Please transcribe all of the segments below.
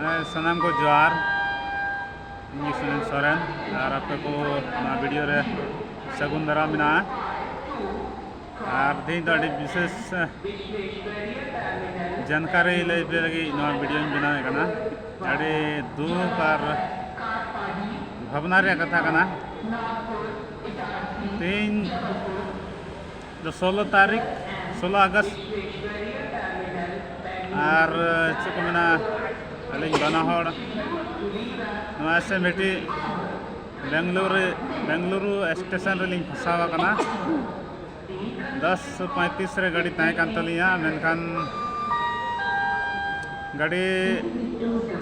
सनाम को जोहार ᱤᱧ ᱥᱩᱱᱤᱞ ᱥᱚᱨᱮᱱ ᱟᱨ ᱟᱯᱮ ᱠᱚ ᱱᱚᱣᱟ ᱵᱷᱤᱰᱤᱭᱳ ᱨᱮ ᱥᱟᱹᱜᱩᱱ ᱫᱟᱨᱟᱢ ᱢᱮᱱᱟᱜᱼᱟ ᱟᱨ ᱛᱮᱦᱮᱧ ᱫᱚ ᱟᱹᱰᱤ ᱵᱤᱥᱮᱥ जानकारी ᱞᱟᱹᱭ ᱯᱮ ᱞᱟᱹᱜᱤᱫ ᱱᱚᱣᱟ ᱵᱷᱤᱰᱤᱭᱳᱧ ᱵᱮᱱᱟᱣᱮᱫ ᱠᱟᱱᱟ ᱟᱹᱰᱤ ᱫᱩᱠ ᱟᱨ ᱵᱷᱟᱵᱽᱱᱟ ᱨᱮᱭᱟᱜ ᱠᱟᱛᱷᱟ ᱠᱟᱱᱟ ᱛᱮᱦᱮᱧ ᱫᱚ 16 अगस्त और चेक को मेना अली बना हड़ नवा से मिट्टी बेंगलुरु स्टेशन रे फसावा कना 10:35 रे गाड़ी तय कान तलिया मेनखान गाड़ी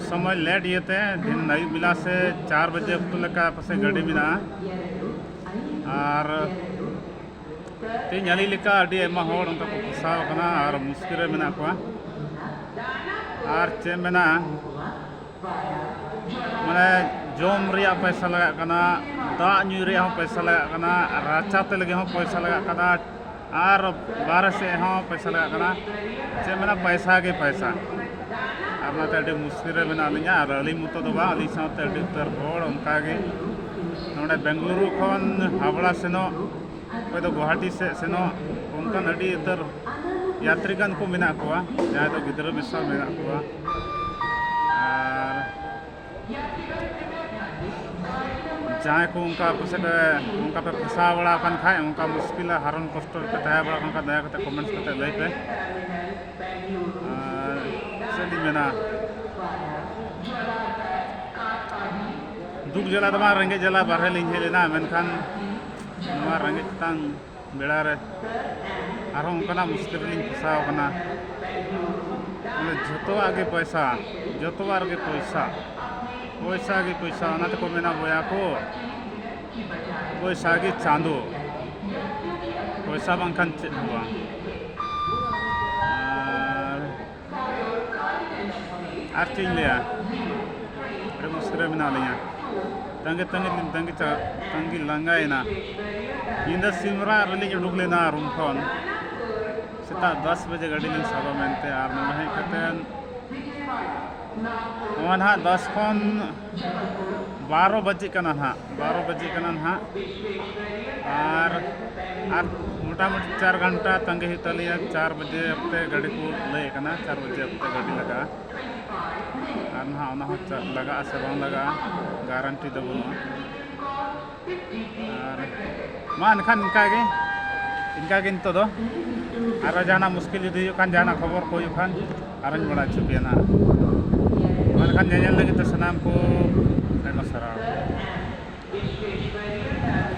समय लेट येते दिन नई बिला से 4 बजे अक्टू लेका पसे गाड़ी बिना और तीन अली लेका अडी एमा हड़ उनका को फसावा कना और मुश्किल रे मेना को और चे मेना माने जोम रिया पैसा लगा कना दा न्यू रिया हो पैसा लगा कना राचा ते लगे हो पैसा लगा कना और बाहर से हो पैसा लगा कना चे मेना पैसा के पैसा और नाते अडी मुश्किल रे मेना लिया और अली मुतो दो बा अली साथे अडी तर होड़ उनका के नोडे बेंगलुरु खन हावड़ा सेनो कोई तो गुवाहाटी से सेनो उनका अडी तर यात्रीगण को मेना कोआ जहाँ तो गिदर मिसा मेना कोआ और जहाँ को उनका पे फंसा बड़ा कन खाए उनका मुश्किल हारन कष्ट पे तय बड़ा उनका दया करते कमेंट्स करते लई पे चली मेना दुख जला दमा रंगे जला बाहर लिंगे लेना मेनखान नवा रंगे तंग बेड़ा रे और उनका मुश्किल फसाव कना जो आगे पैसा जो आगे पैसा के पैसा को मेना बोया को पैसा के चांदो पैसा बांखान चेक हुआ और चीज लिया अरे मुश्किल मेना लिया तंगी लंगाइना इंदा सिमरा रली उड़ूक लेना रूम खन सेता 10 बजे गाड़ी लिंग साबा मेनते और नहे कतेन ओना 10 खन 12 बजे कना हा 12 बजे कना हा और मोटामोटी 4 घंटा तंगे हितलिया 4 बजे अपते गाड़ी को ले कना 4 बजे अपते गाड़ी लगा और ना ओना हो लगा से बांग लगा गारंटी दो बनो और मान खान इनका गे तो दो और जाना मुश्किल यदि जाना खबर को खान और बड़ा छुपिया ना।